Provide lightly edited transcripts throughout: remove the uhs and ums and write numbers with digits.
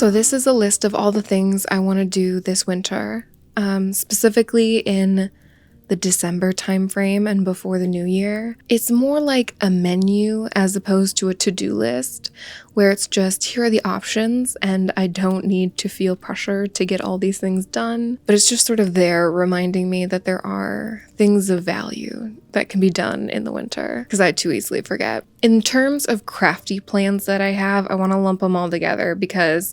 So this is a list of all the things I want to do this winter, specifically in the December timeframe and before the new year. It's more like a menu as opposed to a to-do list where it's just, here are the options and I don't need to feel pressure to get all these things done. But it's just sort of there reminding me that there are things of value that can be done in the winter because I too easily forget. In terms of crafty plans that I have, I want to lump them all together because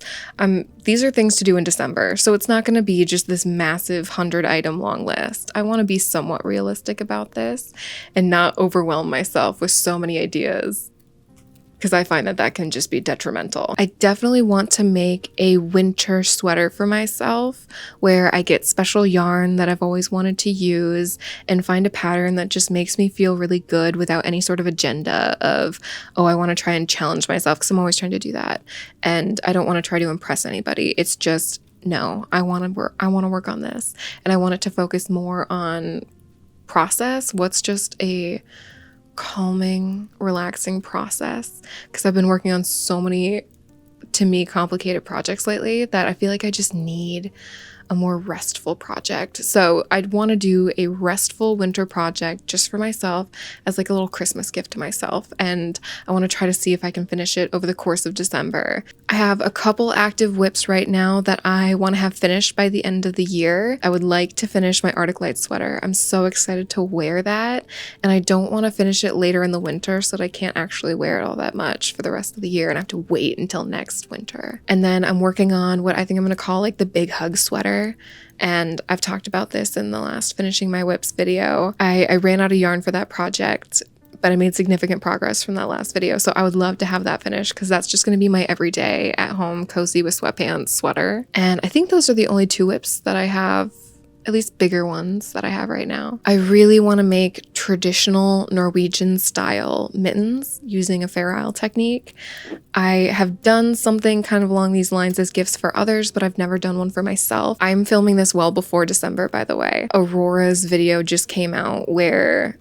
these are things to do in December. So it's not going to be just this massive 100-item long list. I want to be somewhat realistic about this and not overwhelm myself with so many ideas, because I find that that can just be detrimental. I definitely want to make a winter sweater for myself where I get special yarn that I've always wanted to use and find a pattern that just makes me feel really good without any sort of agenda of, oh, I want to try and challenge myself, because I'm always trying to do that. And I don't want to try to impress anybody. It's just, no, I want to work on this. And I want it to focus more on process, what's just a calming, relaxing process, because I've been working on so many, to me, complicated projects lately that I feel like I just need a more restful project. So I'd want to do a restful winter project just for myself as like a little Christmas gift to myself. And I want to try to see if I can finish it over the course of December. I have a couple active whips right now that I want to have finished by the end of the year. I would like to finish my Arctic Light sweater. I'm so excited to wear that. And I don't want to finish it later in the winter so that I can't actually wear it all that much for the rest of the year and I have to wait until next winter. And then I'm working on what I think I'm going to call like the big hug sweater. And I've talked about this in the last Finishing My Whips video. I ran out of yarn for that project, but I made significant progress from that last video. So I would love to have that finished because that's just going to be my everyday at home cozy with sweatpants sweater. And I think those are the only two whips that I have, at least bigger ones that I have right now. I really want to make traditional Norwegian style mittens using a Fair Isle technique. I have done something kind of along these lines as gifts for others, but I've never done one for myself. I'm filming this well before December, by the way. Aurora's video just came out where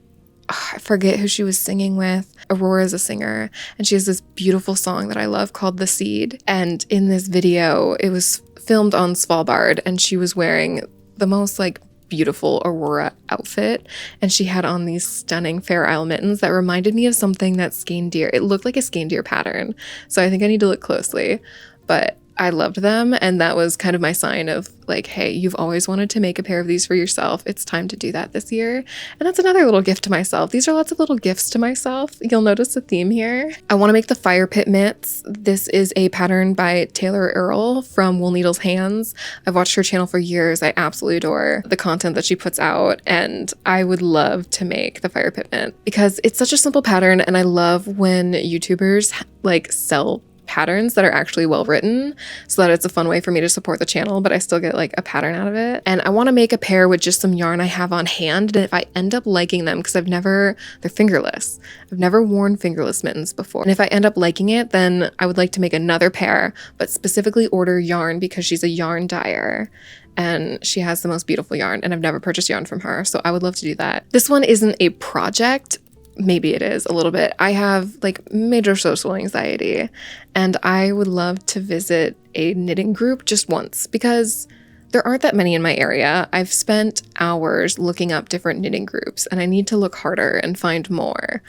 I forget who she was singing with. Aurora is a singer, and she has this beautiful song that I love called The Seed. And in this video, it was filmed on Svalbard, and she was wearing the most like beautiful Aurora outfit, and she had on these stunning Fair Isle mittens that reminded me of something that skein deer. It looked like a skein deer pattern, so I think I need to look closely, but I loved them, and that was kind of my sign of like, hey, you've always wanted to make a pair of these for yourself. It's time to do that this year. And that's another little gift to myself. These are lots of little gifts to myself. You'll notice a theme here. I want to make the fire pit mitts. This is a pattern by Taylor Earle from Wool Needles Hands. I've watched her channel for years. I absolutely adore the content that she puts out, and I would love to make the fire pit mitt because it's such a simple pattern, and I love when YouTubers like sell patterns that are actually well written so that it's a fun way for me to support the channel, but I still get like a pattern out of it. And I want to make a pair with just some yarn I have on hand, and if I end up liking them, because they're fingerless. I've never worn fingerless mittens before. And if I end up liking it, then I would like to make another pair, but specifically order yarn because she's a yarn dyer and she has the most beautiful yarn, and I've never purchased yarn from her, so I would love to do that. This one isn't a project. Maybe it is a little bit. I have like major social anxiety, and I would love to visit a knitting group just once because there aren't that many in my area. I've spent hours looking up different knitting groups, and I need to look harder and find more.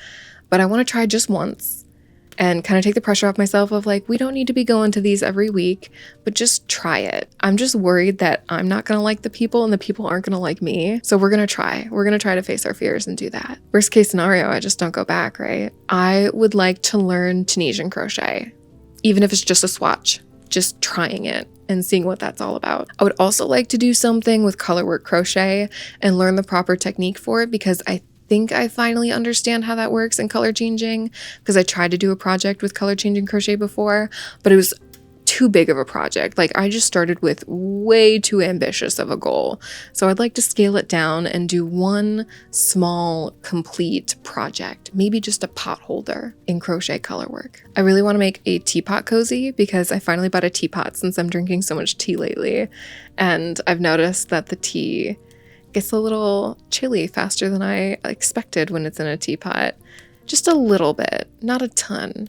But I want to try just once and kind of take the pressure off myself of like, we don't need to be going to these every week, but just try it. I'm just worried that I'm not going to like the people and the people aren't going to like me. So we're going to try. We're going to try to face our fears and do that. Worst case scenario, I just don't go back, right? I would like to learn Tunisian crochet, even if it's just a swatch, just trying it and seeing what that's all about. I would also like to do something with colorwork crochet and learn the proper technique for it, because I think I finally understand how that works in color changing, because I tried to do a project with color changing crochet before, but it was too big of a project. Like I just started with way too ambitious of a goal. So I'd like to scale it down and do one small complete project, maybe just a pot holder in crochet colorwork. I really want to make a teapot cozy because I finally bought a teapot since I'm drinking so much tea lately. And I've noticed that the tea gets a little chilly faster than I expected when it's in a teapot. Just a little bit, not a ton.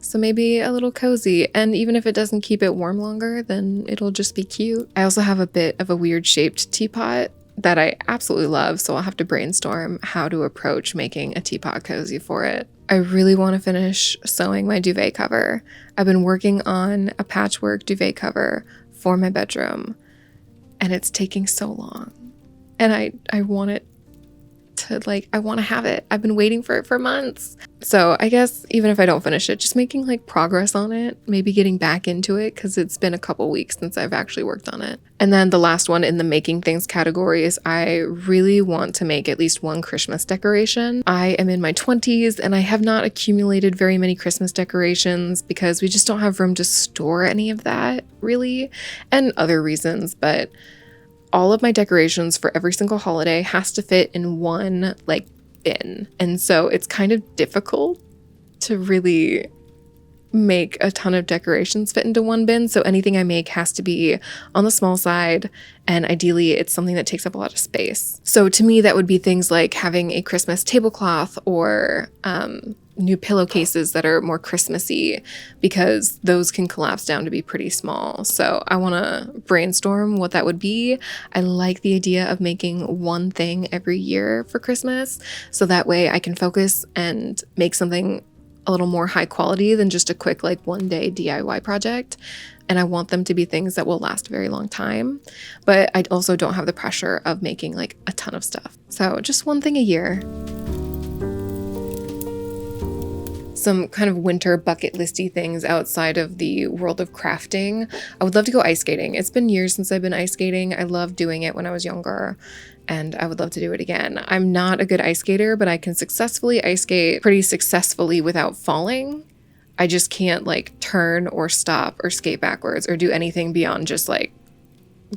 So maybe a little cozy, and even if it doesn't keep it warm longer, then it'll just be cute. I also have a bit of a weird shaped teapot that I absolutely love, so I'll have to brainstorm how to approach making a teapot cozy for it. I really want to finish sewing my duvet cover. I've been working on a patchwork duvet cover for my bedroom, and it's taking so long. And I want it to, like, I want to have it. I've been waiting for it for months. So I guess even if I don't finish it, just making like progress on it, maybe getting back into it, because it's been a couple weeks since I've actually worked on it. And then the last one in the making things category is I really want to make at least one Christmas decoration. I am in my 20s and I have not accumulated very many Christmas decorations because we just don't have room to store any of that, really, and other reasons. But all of my decorations for every single holiday has to fit in one like bin. And so it's kind of difficult to really make a ton of decorations fit into one bin. So anything I make has to be on the small side, and ideally it's something that takes up a lot of space. So to me, that would be things like having a Christmas tablecloth or new pillowcases that are more Christmassy, because those can collapse down to be pretty small. So I want to brainstorm what that would be. I like the idea of making one thing every year for Christmas, so that way I can focus and make something a little more high quality than just a quick like one day DIY project. And I want them to be things that will last a very long time, but I also don't have the pressure of making like a ton of stuff. So just one thing a year. Some kind of winter bucket listy things outside of the world of crafting. I would love to go ice skating. It's been years since I've been ice skating. I loved doing it when I was younger, and I would love to do it again. I'm not a good ice skater, but I can successfully ice skate pretty successfully without falling. I just can't like turn or stop or skate backwards or do anything beyond just like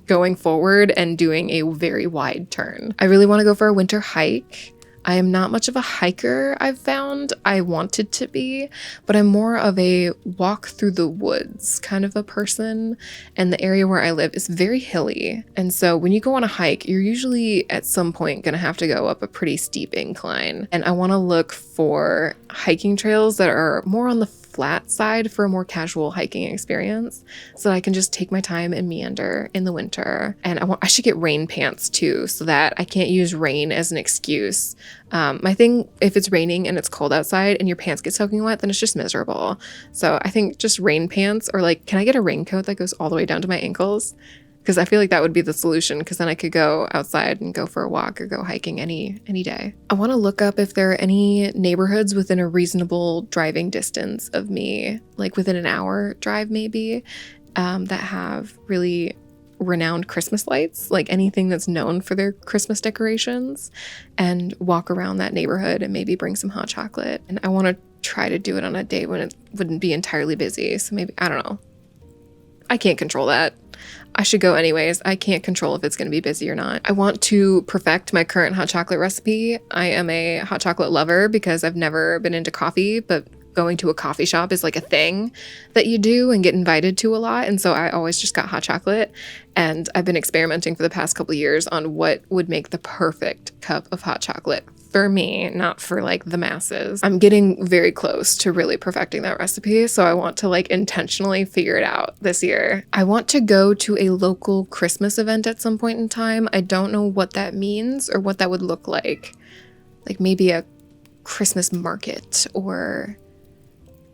going forward and doing a very wide turn. I really want to go for a winter hike. I am not much of a hiker, I've found. I wanted to be, but I'm more of a walk through the woods kind of a person. And the area where I live is very hilly. And so when you go on a hike, you're usually at some point going to have to go up a pretty steep incline. And I want to look for hiking trails that are more on the flat side for a more casual hiking experience, so that I can just take my time and meander in the winter. And I should get rain pants too, so that I can't use rain as an excuse. My thing, if it's raining and it's cold outside and your pants get soaking wet, then it's just miserable. So I think just rain pants, or like, can I get a raincoat that goes all the way down to my ankles? Because I feel like that would be the solution, because then I could go outside and go for a walk or go hiking any day. I want to look up if there are any neighborhoods within a reasonable driving distance of me, like within an hour drive maybe, that have really renowned Christmas lights, like anything that's known for their Christmas decorations, and walk around that neighborhood and maybe bring some hot chocolate. And I want to try to do it on a day when it wouldn't be entirely busy. So maybe, I don't know. I can't control that. I should go anyways. I can't control if it's going to be busy or not. I want to perfect my current hot chocolate recipe. I am a hot chocolate lover because I've never been into coffee, but going to a coffee shop is like a thing that you do and get invited to a lot. And so I always just got hot chocolate. And I've been experimenting for the past couple of years on what would make the perfect cup of hot chocolate for me, not for like the masses. I'm getting very close to really perfecting that recipe, so I want to like intentionally figure it out this year. I want to go to a local Christmas event at some point in time. I don't know what that means or what that would look like. Like maybe a Christmas market, or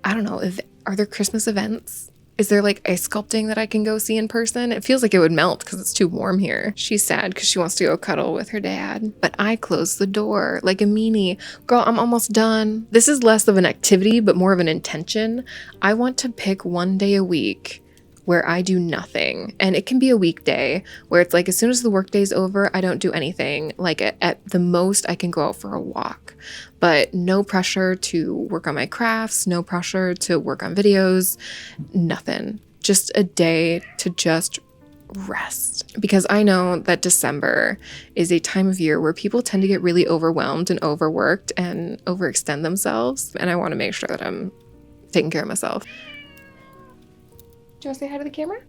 I don't know, are there Christmas events? Is there like ice sculpting that I can go see in person? It feels like it would melt because it's too warm here. She's sad because she wants to go cuddle with her dad. But I closed the door like a meanie. Girl, I'm almost done. This is less of an activity, but more of an intention. I want to pick one day a week where I do nothing. And it can be a weekday where it's like as soon as the workday's over, I don't do anything. Like at the most, I can go out for a walk. But no pressure to work on my crafts, no pressure to work on videos, nothing. Just a day to just rest. Because I know that December is a time of year where people tend to get really overwhelmed and overworked and overextend themselves. And I want to make sure that I'm taking care of myself. Do you want to say hi to the camera?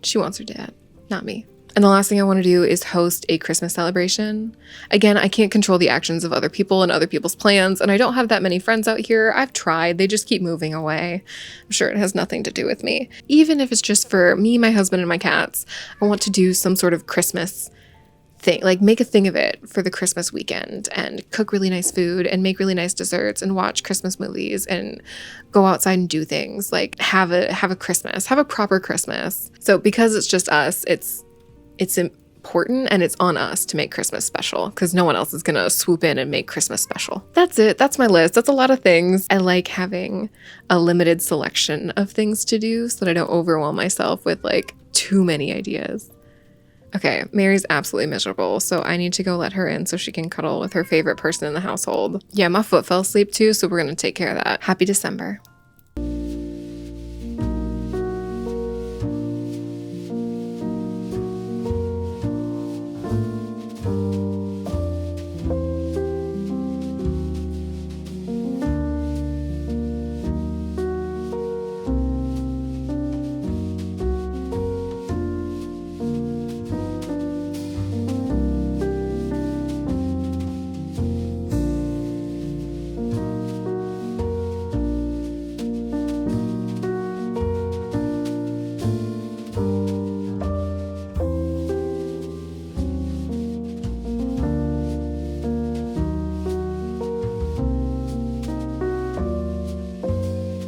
She wants her dad, not me. And the last thing I want to do is host a Christmas celebration. Again, I can't control the actions of other people and other people's plans, and I don't have that many friends out here. I've tried, they just keep moving away. I'm sure it has nothing to do with me. Even if it's just for me, my husband, and my cats, I want to do some sort of Christmas thing, like make a thing of it for the Christmas weekend and cook really nice food and make really nice desserts and watch Christmas movies and go outside and do things, like have a Christmas, have a proper Christmas. So because it's just us, it's important and it's on us to make Christmas special because no one else is gonna swoop in and make Christmas special. That's it. That's my list. That's a lot of things. I like having a limited selection of things to do so that I don't overwhelm myself with like too many ideas. Okay, Mary's absolutely miserable, so I need to go let her in so she can cuddle with her favorite person in the household. Yeah, my foot fell asleep too, so we're gonna take care of that. Happy December.